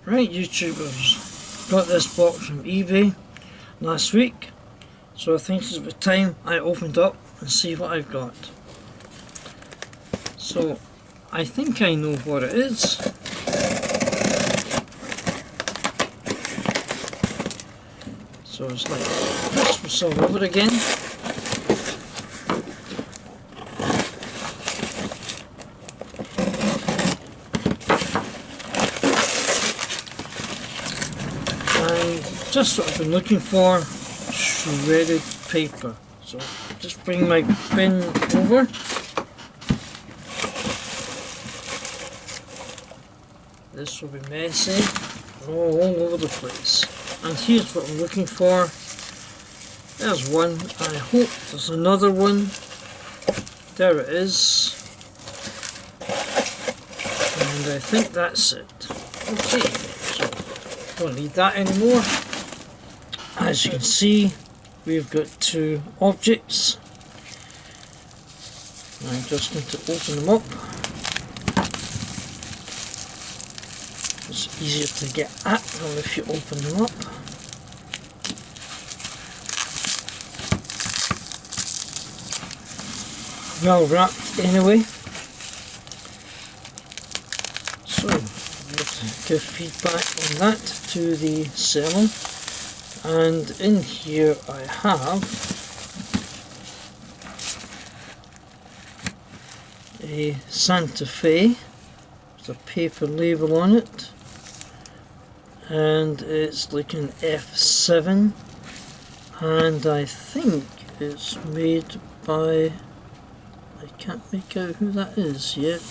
Right, YouTubers, got this box from eBay last week, so I think it's about time I opened up and see what I've got. So I think I know what it is. So it's like Christmas all over again. Just what I've been looking for, shredded paper. So just bring my bin over. This will be messy, all over the place. And here's what I'm looking for. There's one. I hope there's another one. There it is. And I think that's it. Okay, so don't need that anymore. As you can see, we've got two objects. I'm just going to open them up. It's easier to get at them if you open them up. Well wrapped anyway. So, let's give feedback on that to the seller. And in here I have a Santa Fe with a paper label on it, and it's like an F7, and I think it's made by, I can't make out who that is yet.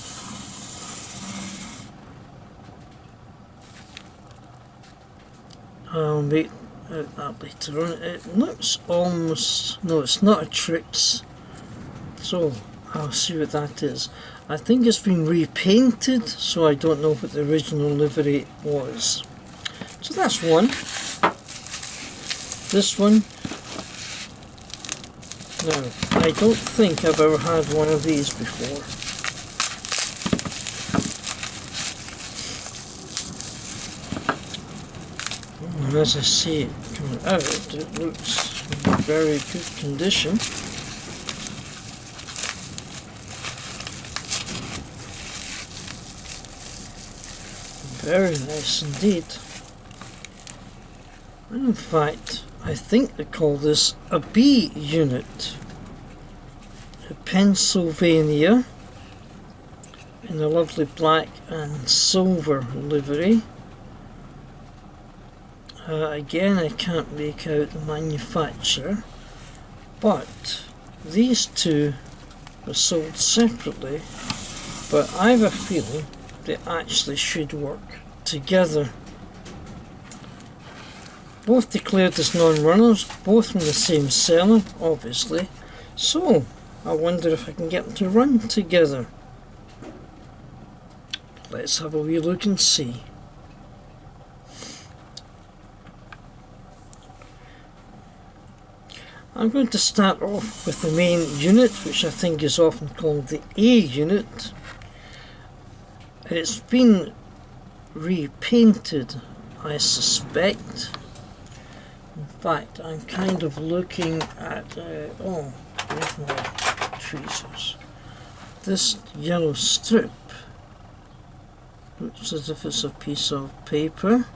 I'll make out that later on. It looks almost, no, it's not a Trix, so I'll see what that is. I think it's been repainted, so I don't know what the original livery was. So that's one. This one, now I don't think I've ever had one of these before. And as I see it coming out, it looks in very good condition. Very nice indeed. And in fact, I think they call this a B unit. A Pennsylvania in a lovely black and silver livery. Again, I can't make out the manufacturer, but these two are sold separately, but I have a feeling they actually should work together. Both declared as non-runners, both from the same seller, obviously, so I wonder if I can get them to run together. Let's have a wee look and see. I'm going to start off with the main unit, which I think is often called the A unit. It's been repainted, I suspect. In fact, I'm kind of looking at, oh, where's my tweezers? This yellow strip looks as if it's a piece of paper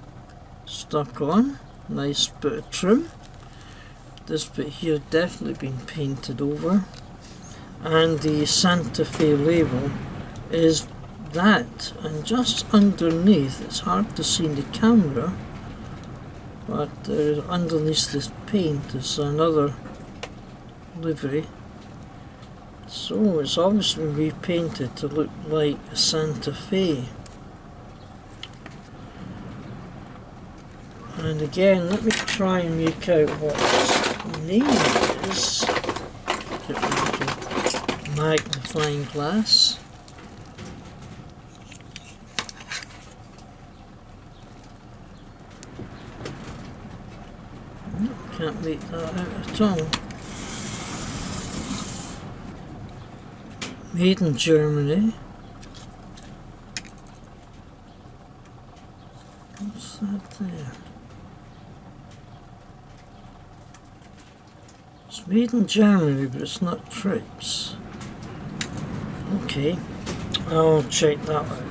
stuck on, nice bit of trim. This bit here definitely been painted over, and the Santa Fe label is that, and underneath, it's hard to see in the camera, but underneath this paint is another livery, so it's obviously been repainted to look like a Santa Fe. And again, let me try and make out what its name is. Get a little magnifying glass. Can't make that out at all. Made in Germany. What's that there? It's made in Germany, but it's not Trix. Okay, I'll check that out.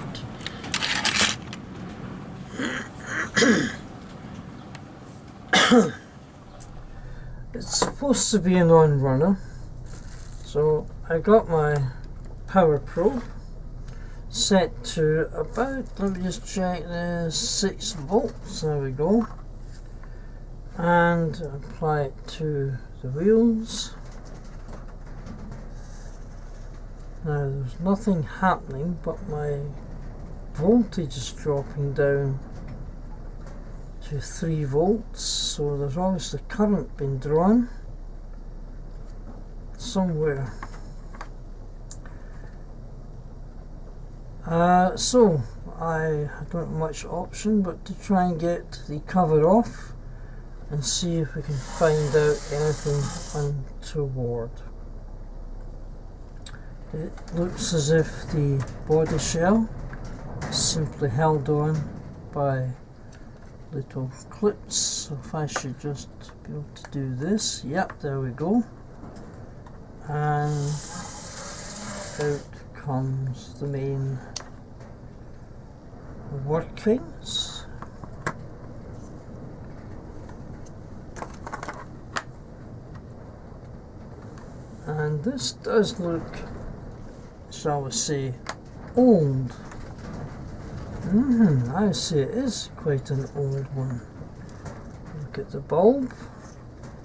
It's supposed to be a non-runner, so I got my power probe set to about, let me just check, 6 volts, there we go, and apply it to the wheels. Now there's nothing happening, but my voltage is dropping down to 3 volts, so there's obviously current being drawn somewhere. So I don't have much option but to try and get the cover off and see if we can find out anything untoward. It looks as if the body shell is simply held on by little clips, so if I should just be able to do this, yep, there we go, and out comes the main workings. And this does look, shall we say, old. I see it is quite an old one. Look at the bulb.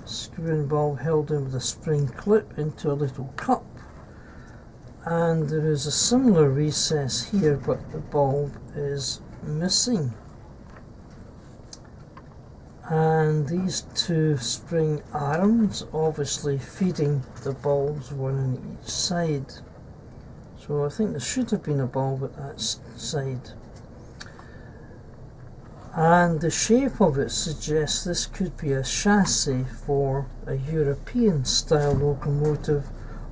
Screw-in bulb held in with a spring clip into a little cup. And there is a similar recess here, but the bulb is missing. And these 2 spring arms obviously feeding the bulbs, one on each side. So I think there should have been a bulb at that side. And the shape of it suggests this could be a chassis for a European style locomotive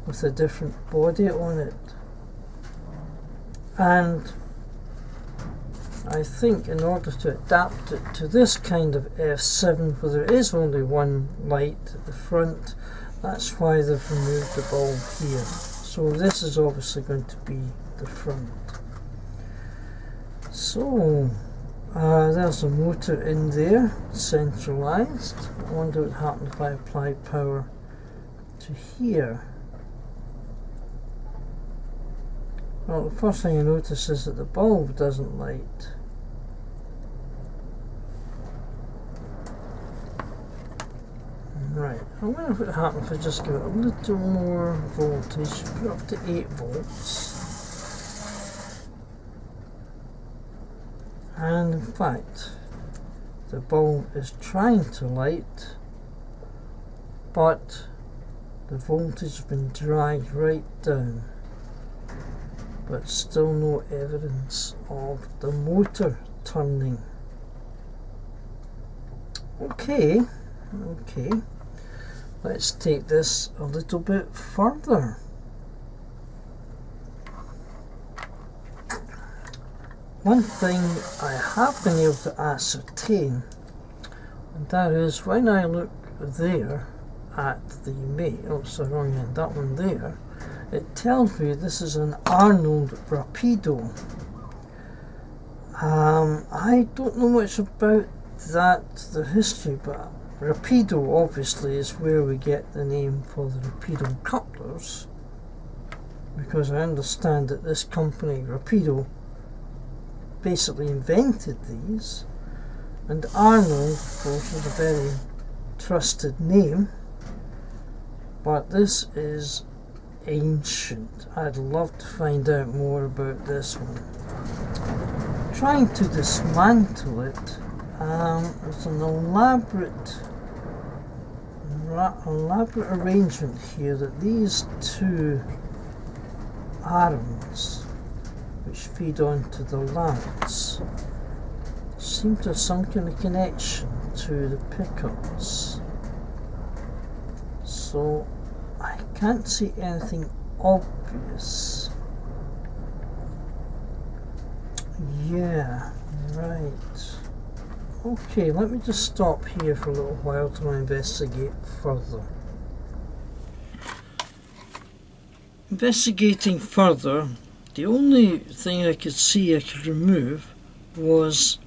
with a different body on it. And I think in order to adapt it to this kind of F7 where there is only one light at the front, that's why they've removed the bulb here. So this is obviously going to be the front. So there's a motor in there, centralized. I wonder what would happen if I applied power to here. Well, the first thing you notice is that the bulb doesn't light. Right, I wonder what would happen if I just give it a little more voltage, put it up to 8 volts. And in fact, the bulb is trying to light, but the voltage has been dragged right down. But still no evidence of the motor turning. Okay, let's take this a little bit further. One thing I have been able to ascertain, and that is when I look there at the mate, oh sorry, wrong end, that one there, it tells me this is an Arnold Rapido. I don't know much about that, the history, but Rapido obviously is where we get the name for the Rapido couplers, because I understand that this company, Rapido, basically invented these, and Arnold, of course, is a very trusted name, but this is ancient. I'd love to find out more about this one. Trying to dismantle it, there's an elaborate arrangement here that these 2 arms which feed onto the lamps seem to have some kind of connection to the pickups. So I can't see anything obvious. Yeah, right. Okay, let me just stop here for a little while to investigate further. Investigating further, the only thing I could see I could remove was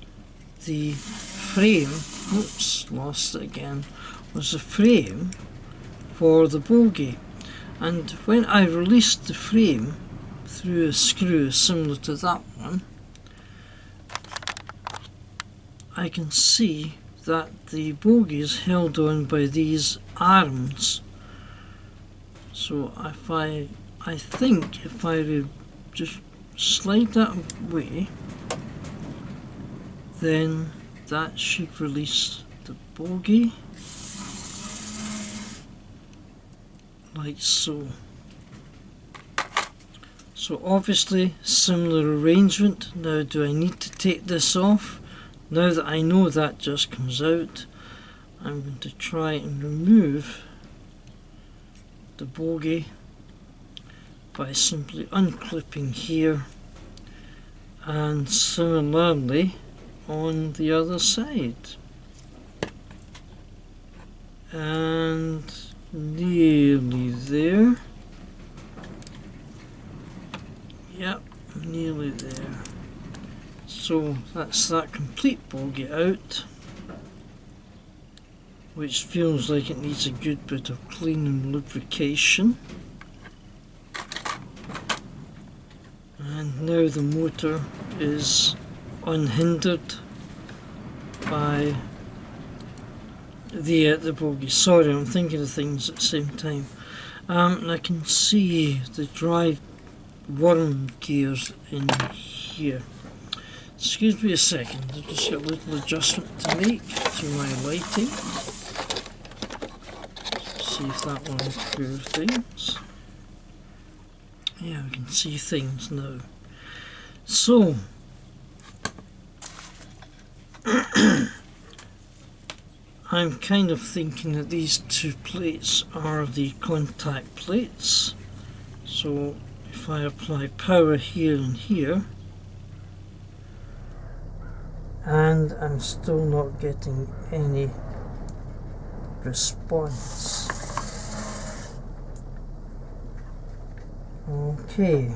the frame. Oops, lost it again. Was the frame for the bogie. And when I released the frame through a screw similar to that one, I can see that the bogie is held on by these arms. So if I think if I just slide that away, then that should release the bogie, like so. So obviously similar arrangement. Now do I need to take this off? Now that I know that just comes out, I'm going to try and remove the bogie by simply unclipping here, and similarly on the other side. And nearly there. Yep, nearly there. So that's that complete bogie out, which feels like it needs a good bit of clean and lubrication. And now the motor is unhindered by the bogie. Sorry, I'm thinking of things at the same time. And I can see the drive worm gears in here. Excuse me a second, I've just got a little adjustment to make to my lighting. See if that will improve things. Yeah, we can see things now. So, I'm kind of thinking that these two plates are the contact plates. So, if I apply power here and here, and I'm still not getting any response. Okay,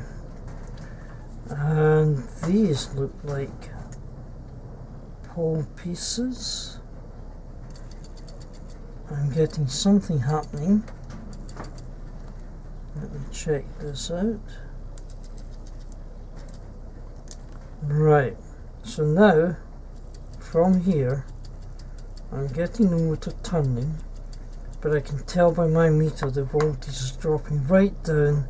and these look like pole pieces. I'm getting something happening. Let me check this out. Right, so now from here I'm getting the motor turning, but I can tell by my meter the voltage is dropping right down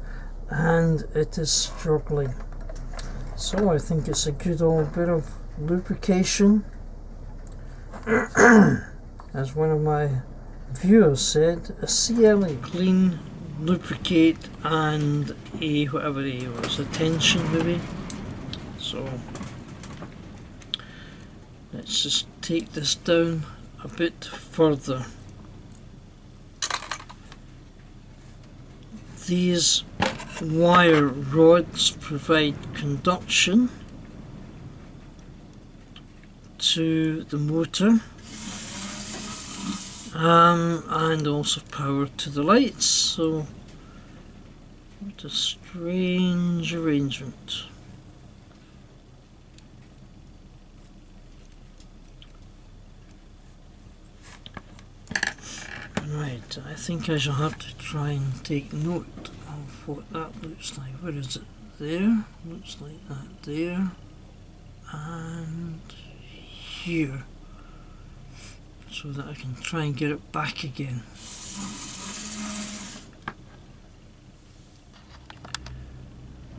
and it is struggling. So I think it's a good old bit of lubrication. As one of my viewers said, a CLA. Clean, lubricate, and a whatever A was, a tension maybe. So let's just take this down a bit further. These wire rods provide conduction to the motor, and also power to the lights. So what a strange arrangement. Right, I think I shall have to try and take note of what that looks like. Where is it? There, looks like that there, and here, so that I can try and get it back again.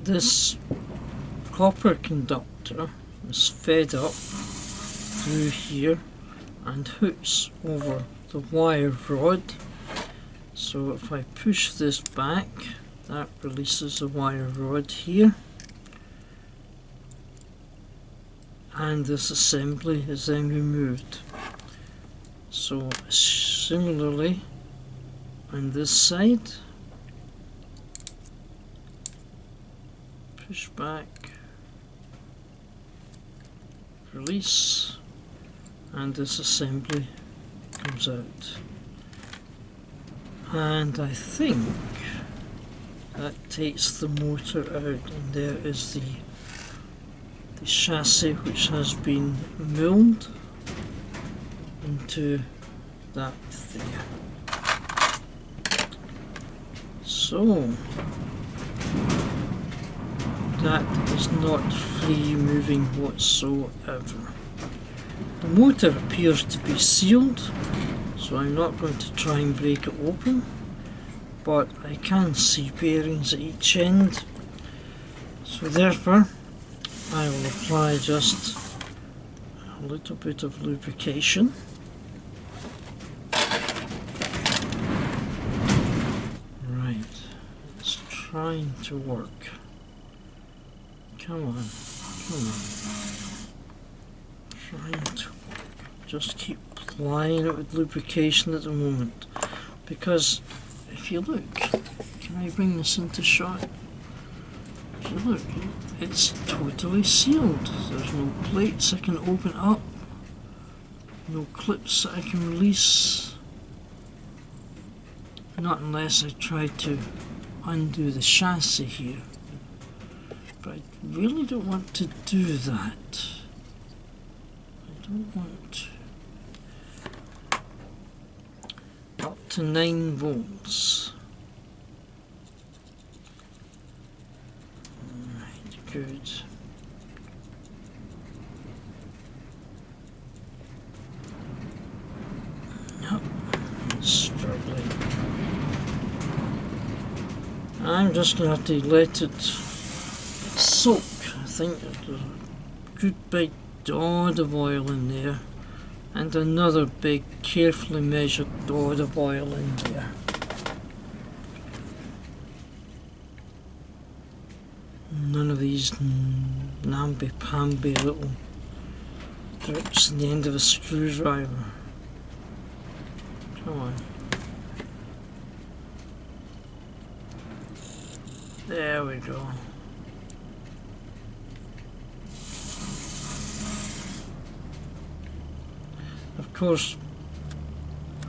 This copper conductor is fed up through here and hooks over the wire rod. So if I push this back, that releases the wire rod here, and this assembly is then removed. So similarly on this side, push back, release, and this assembly comes out. And I think that takes the motor out, and there is the chassis which has been milled into that there. So that is not free moving whatsoever. The motor appears to be sealed, so I'm not going to try and break it open, but I can see bearings at each end, so therefore I will apply just a little bit of lubrication. Right, it's trying to work. Come on, come on. Trying to work. Just keep applying it with lubrication at the moment, because if you look, can I bring this into shot? If you look, it's totally sealed. There's no plates I can open up, no clips that I can release, not unless I try to undo the chassis here, but I really don't want to do that. I don't want to. Up to 9 volts. Right, good. Nope, it's struggling. I'm just going to have to let it soak. I think there's a good big dod of oil in there, and another big carefully measured dod of oil in there. None of these namby-pamby little grips in the end of a screwdriver. Come on. There we go. Of course,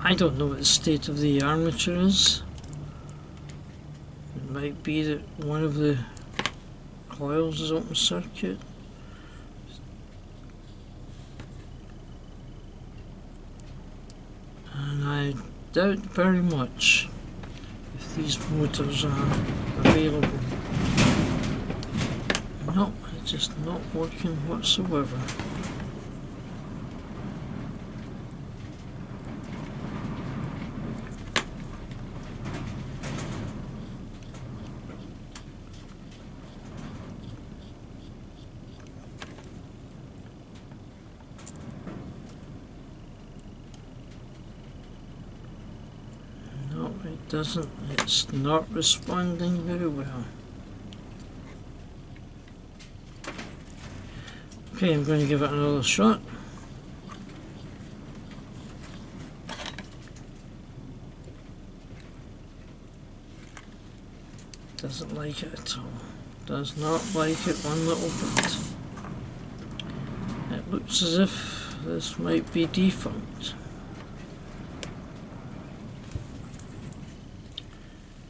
I don't know what the state of the armature is. It might be that one of the coils is open circuit. And I doubt very much if these motors are available. No, it's just not working whatsoever. It's not responding very well. Okay, I'm going to give it another shot. Doesn't like it at all. Does not like it one little bit. It looks as if this might be defunct.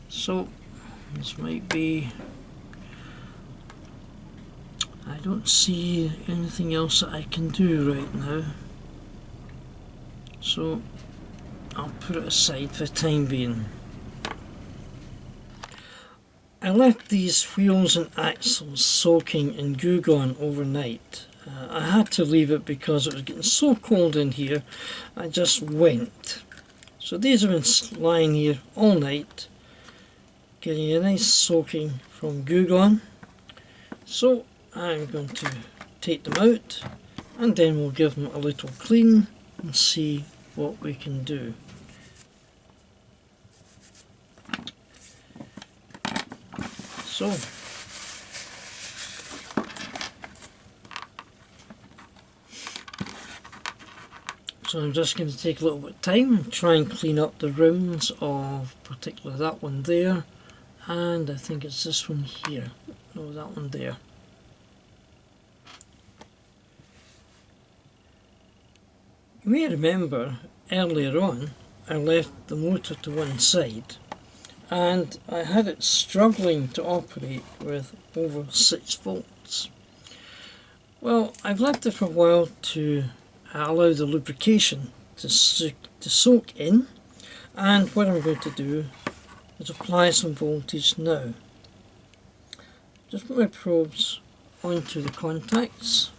So, this might be, I don't see anything else that I can do right now. So, I'll put it aside for the time being. I left these wheels and axles soaking in Goo Gone overnight. I had to leave it because it was getting so cold in here, I just went. So these have been lying here all night, getting a nice soaking from Goo Gone. So I'm going to take them out, and then we'll give them a little clean and see what we can do. So I'm just going to take a little bit of time and try and clean up the rims of particularly that one there, and I think it's this one here. No, that one there. You may remember earlier on I left the motor to one side and I had it struggling to operate with over 6 volts. Well, I've left it for a while to allow the lubrication to soak in, and what I'm going to do is apply some voltage now. Just put my probes onto the contacts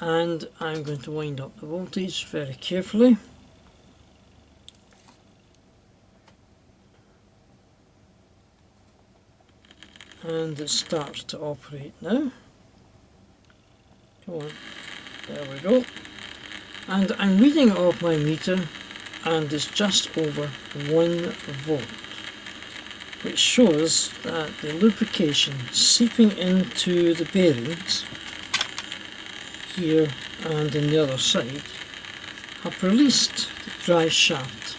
and I'm going to wind up the voltage very carefully. And it starts to operate now. Come on, there we go. And I'm reading it off my meter and it's just over 1 volt, which shows that the lubrication seeping into the bearings here and on the other side have released the drive shaft,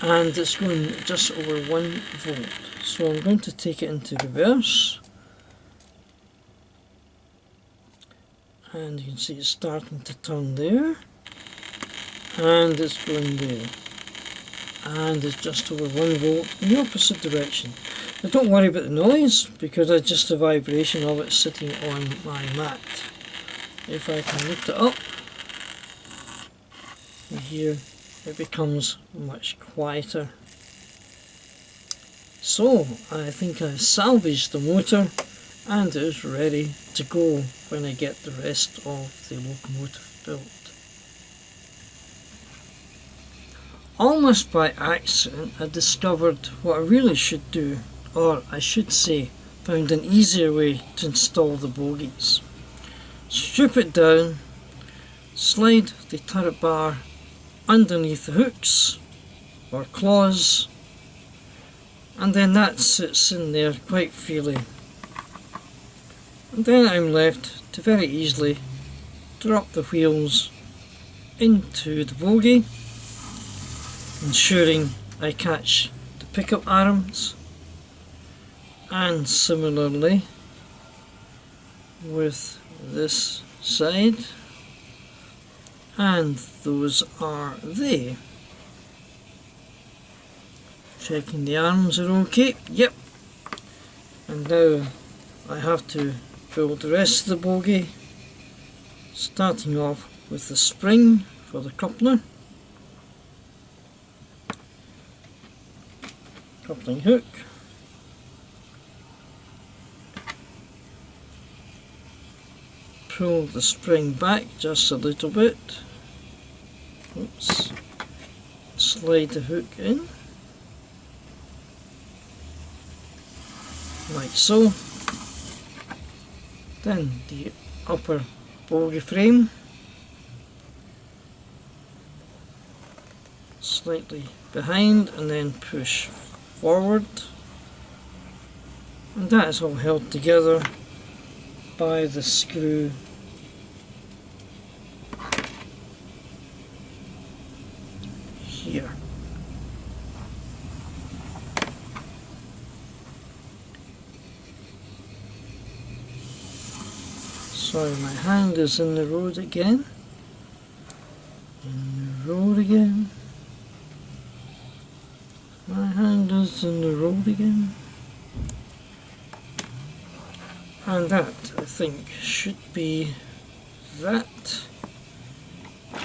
and it's going just over 1 volt. So I'm going to take it into reverse, and you can see it's starting to turn there, and it's going there, and it's just over 1 volt in the opposite direction. Now don't worry about the noise, because it's just a vibration of it sitting on my mat. If I can lift it up, and here it becomes much quieter. So I think I've salvaged the motor and it is ready to go when I get the rest of the locomotive built. Almost by accident I discovered what I really should do, or I should say found an easier way to install the bogies. Strip it down, slide the turret bar underneath the hooks or claws, and then that sits in there quite freely. And then I'm left to very easily drop the wheels into the bogie, ensuring I catch the pickup arms, and similarly with this side, and those are they. Checking the arms are okay, yep. And now I have to build the rest of the bogie, starting off with the spring for the coupler, coupling hook, pull the spring back just a little bit, oops, slide the hook in, like so. Then the upper bogie frame, slightly behind and then push forward, and that is all held together by the screw here. Sorry, my hand is in the road again. In the road again. My hand is in the road again. And that, I think, should be that.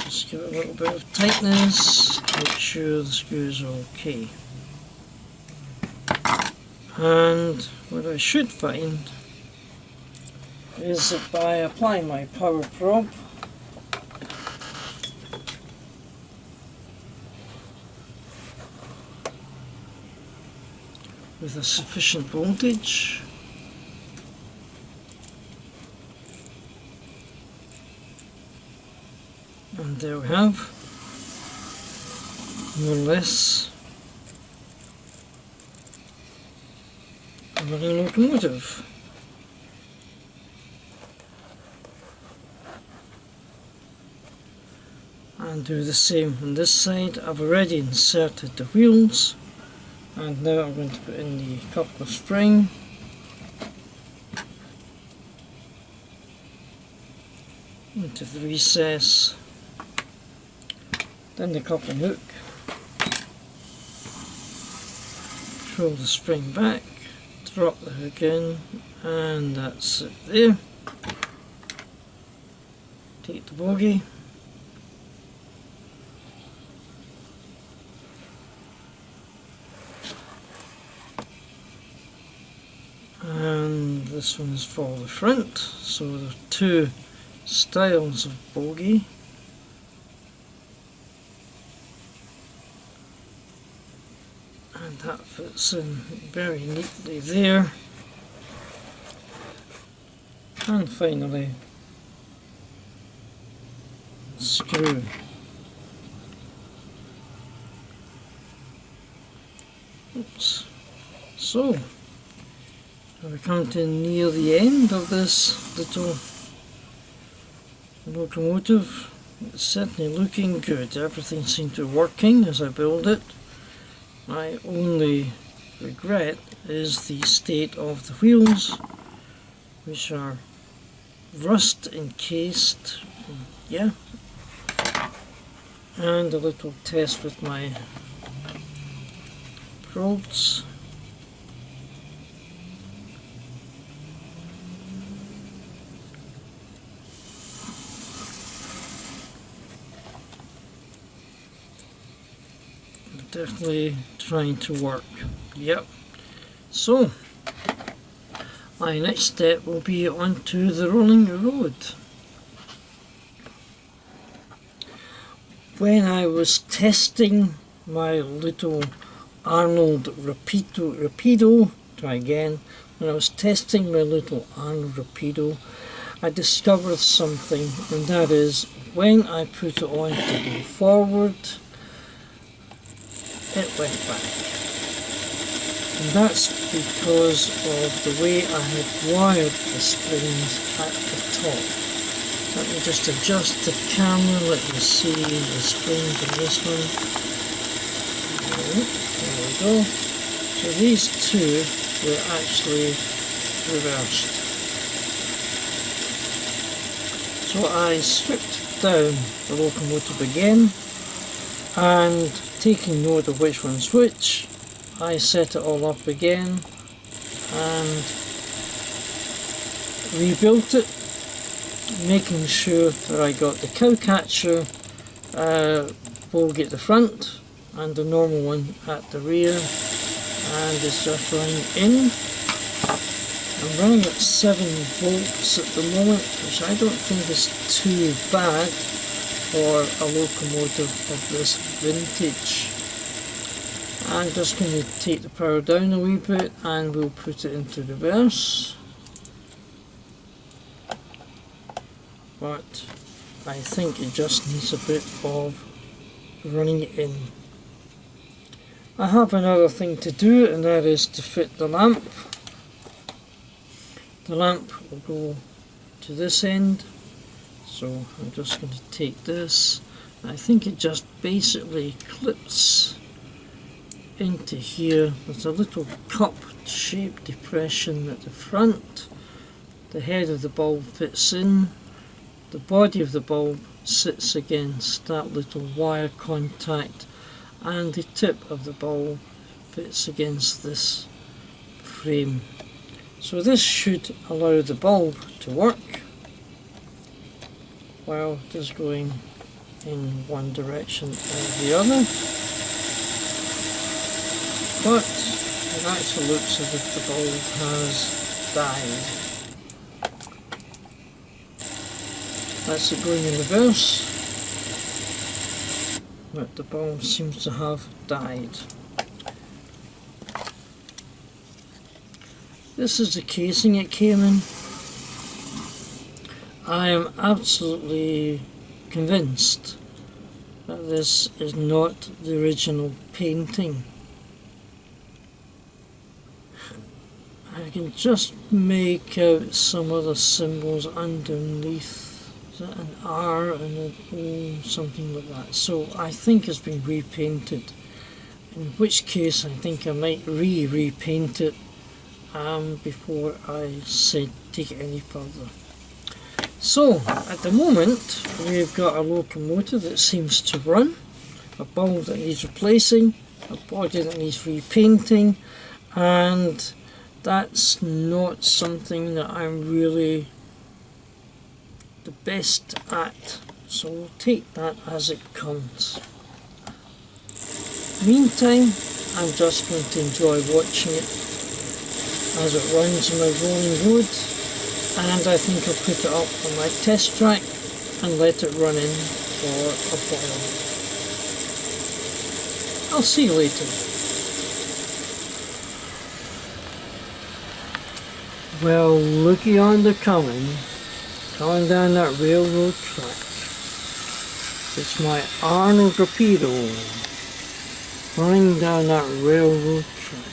Just give it a little bit of tightness, make sure the screws are okay. And what I should find is that by applying my power probe with a sufficient voltage, and there we have more or less a running locomotive. And do the same on this side. I've already inserted the wheels, and now I'm going to put in the coupler spring, into the recess, then the coupling hook, pull the spring back, drop the hook in, and that's it there. Take the bogie, and this one is for the front, so there are two styles of bogie. And that fits in very neatly there. And finally, screw. Oops. So, we come to near the end of this little locomotive. It's certainly looking good. Everything seemed to be working as I build it. My only regret is the state of the wheels, which are rust encased, yeah, and a little test with my probes. Definitely trying to work. Yep. So my next step will be onto the rolling road. When I was testing my little Arnold Rapido, try again. When I was testing my little Arnold Rapido, I discovered something, and that is when I put it on to go forward, it went back. And that's because of the way I had wired the springs at the top. Let me just adjust the camera, let you see the springs in this one. There we go. So these two were actually reversed. So I stripped down the locomotive again, and taking note of which one's which, I set it all up again and rebuilt it, making sure that I got the cowcatcher bogie at the front and the normal one at the rear, and it's just running in. I'm running at 7 volts at the moment, which I don't think is too bad for a locomotive of this vintage. I'm just going to take the power down a wee bit and we'll put it into reverse. But I think it just needs a bit of running in. I have another thing to do, and that is to fit the lamp. The lamp will go to this end. So I'm just going to take this. I think it just basically clips into here. There's a little cup-shaped depression at the front. The head of the bulb fits in. The body of the bulb sits against that little wire contact, and the tip of the bulb fits against this frame. So this should allow the bulb to work while just going in one direction or the other. But it actually looks as if the bulb has died. That's it going in reverse, but the bulb seems to have died. This is the casing it came in. I am absolutely convinced that this is not the original painting. I can just make out some of the symbols underneath. Is that an R and an O, something like that? So I think it's been repainted, in which case I think I might repaint it before I say take it any further. So at the moment we've got a locomotive that seems to run, a bulb that needs replacing, a body that needs repainting, and that's not something that I'm really the best at, so we'll take that as it comes. Meantime, I'm just going to enjoy watching it as it runs on my rolling road, and I think I'll put it up on my test track and let it run in for a while. I'll see you later. Well, looky yonder coming down that railroad track. It's my Arnold Rapido running down that railroad track.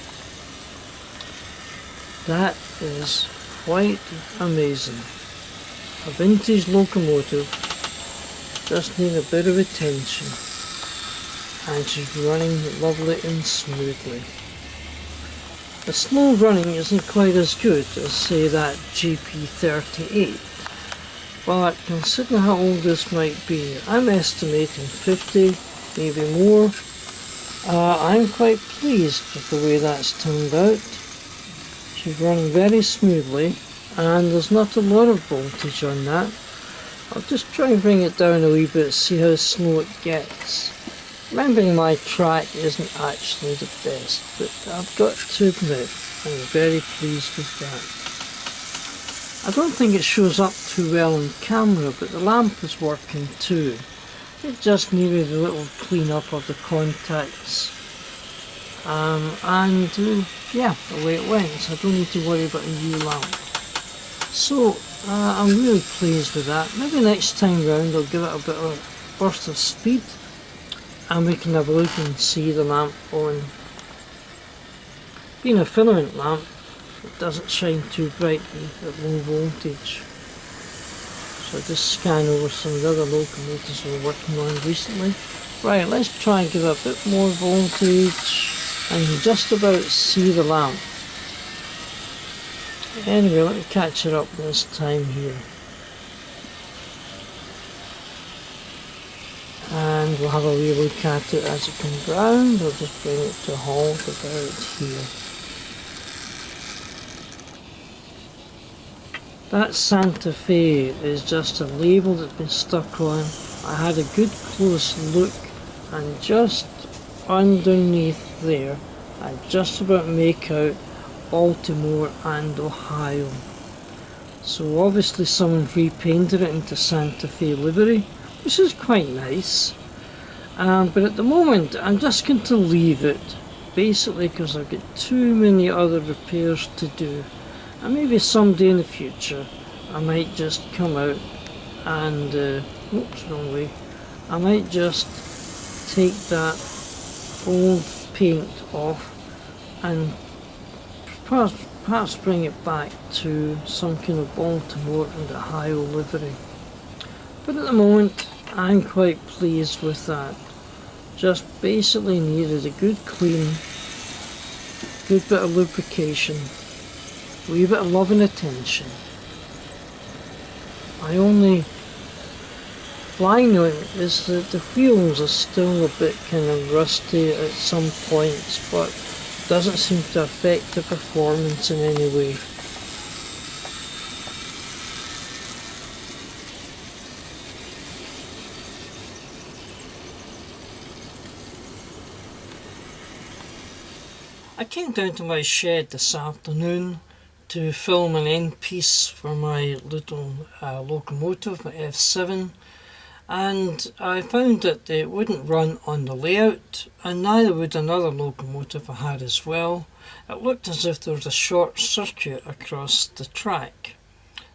That is quite amazing. A vintage locomotive just needs a bit of attention, and she's running lovely and smoothly. The slow running isn't quite as good as, say, that GP38, but considering how old this might be, I'm estimating 50, maybe more. I'm quite pleased with the way that's turned out. She's running very smoothly, and there's not a lot of voltage on that. I'll just try and bring it down a wee bit, see how slow it gets. Remembering my track isn't actually the best, but I've got to admit I'm very pleased with that. I don't think it shows up too well on camera, but the lamp is working too. It just needed a little clean up of the contacts. Yeah, away it went, so I don't need to worry about a new lamp. So I'm really pleased with that. Maybe next time round I'll give it a bit of a burst of speed, and we can have a look and see the lamp on. Being a filament lamp, it doesn't shine too brightly at low voltage. So I'll just scan over some of the other locomotives we're working on recently. Right, let's try and give it a bit more voltage, and you can just about see the lamp. Anyway, let me catch it up this time here. And we'll have a wee look at it as it comes round. I'll just bring it to a halt about here. That Santa Fe is just a label that's been stuck on. I had a good close look, and just underneath there I just about make out Baltimore and Ohio. So obviously someone repainted it into Santa Fe livery, which is quite nice. But at the moment I'm just going to leave it, basically because I've got too many other repairs to do, and maybe someday in the future I might just come out and oops, wrong way. I might just take that old paint off and perhaps bring it back to some kind of Baltimore and Ohio livery. But at the moment I'm quite pleased with that. Just basically needed a good clean, good bit of lubrication, a wee bit of love and attention. My only fly note is that the wheels are still a bit kind of rusty at some points, but doesn't seem to affect the performance in any way. I came down to my shed this afternoon to film an end piece for my little locomotive, my F7, and I found that it wouldn't run on the layout, and neither would another locomotive I had as well. It looked as if there was a short circuit across the track.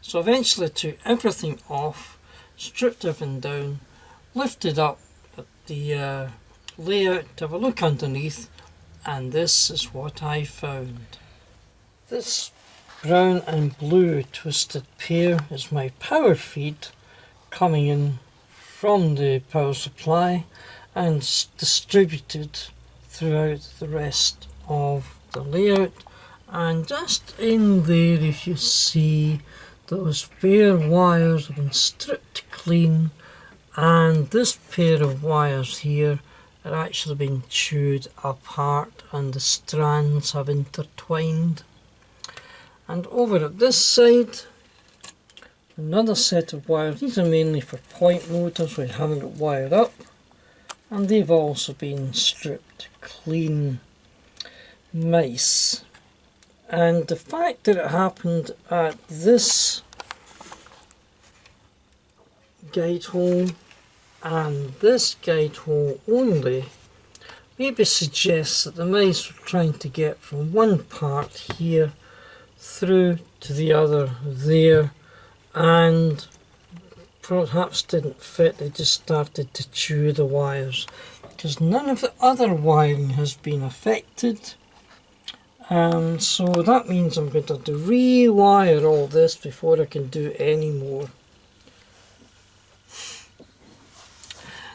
So eventually I took everything off, stripped everything down, lifted up the layout to have a look underneath, and this is what I found. This brown and blue twisted pair is my power feed coming in from the power supply and distributed throughout the rest of the layout. And just in there, if you see, Those bare wires have been stripped clean, and this pair of wires here are actually been chewed apart and the strands have intertwined. And over at this side, another set of wires. These are mainly for point motors where you haven't got wired up, and they've also been stripped clean. Nice. And the fact that it happened at this guide hole and this guide hole only maybe suggests that the mice were trying to get from one part here through to the other there, and perhaps didn't fit. They just started to chew the wires, because none of the other wiring has been affected. So that means I'm going to have to rewire all this before I can do any more.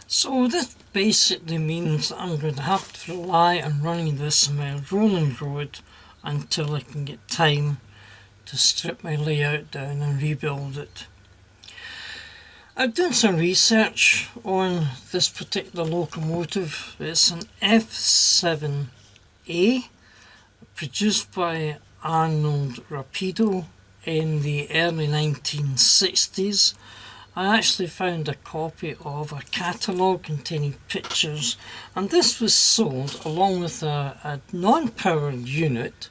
So this basically means that I'm going to have to rely on running this on my rolling road until I can get time to strip my layout down and rebuild it. I've done some research on this particular locomotive. It's an F7A produced by Arnold Rapido in the early 1960s. I actually found a copy of a catalogue containing pictures, and this was sold along with a non-powered unit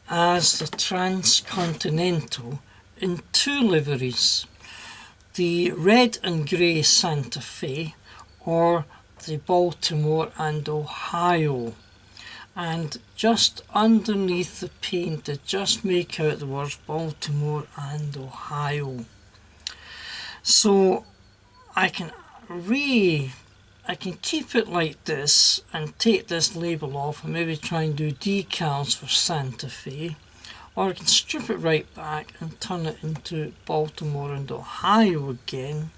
as the Transcontinental in two liveries, the red and grey Santa Fe or the Baltimore and Ohio. And just underneath the paint I just make out the words Baltimore and Ohio. So I can keep it like this and take this label off and maybe try and do decals for Santa Fe, or I can strip it right back and turn it into Baltimore and Ohio again.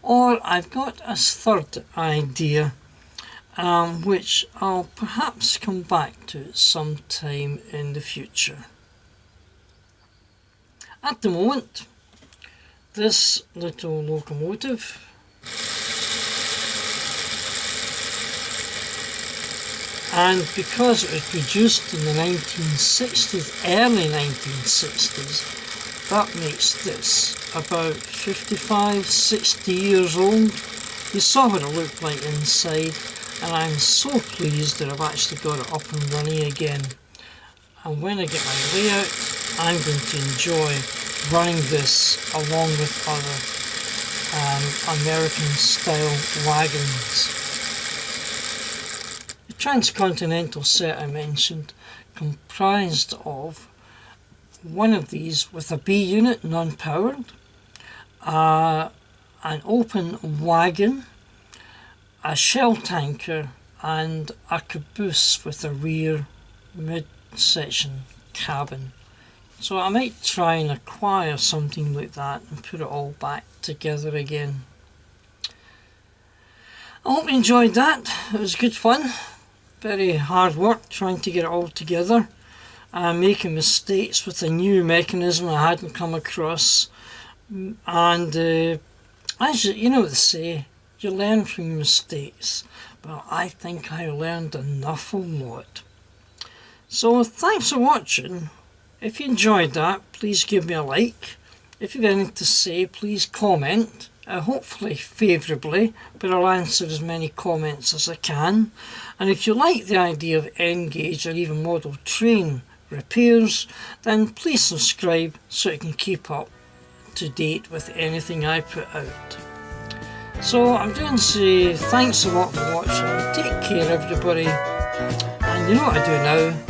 Or I've got a third idea, which I'll perhaps come back to sometime in the future. At the moment, this little locomotive and because it was produced in the 1960s, early 1960s, that makes this about 55, 60 years old. You saw what it looked like inside, and I'm so pleased that I've actually got it up and running again. And when I get my layout, I'm going to enjoy running this along with other American style wagons. The Transcontinental set I mentioned comprised of one of these with a B unit, non-powered, an open wagon, a shell tanker and a caboose with a rear mid-section cabin. So I might try and acquire something like that and put it all back together again. I hope you enjoyed that. It was good fun. Very hard work trying to get it all together. I'm making mistakes with a new mechanism I hadn't come across. And as you know what they say, you learn from your mistakes. Well, I think I learned an awful lot. So thanks for watching. If you enjoyed that, please give me a like. If you've anything to say, please comment, hopefully favourably, but I'll answer as many comments as I can. And if you like the idea of N-gauge or even model train repairs, then please subscribe so you can keep up to date with anything I put out. So I'm going to say thanks a lot for watching. Take care everybody. And you know what I do now?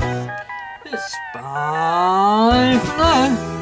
It's bye for now.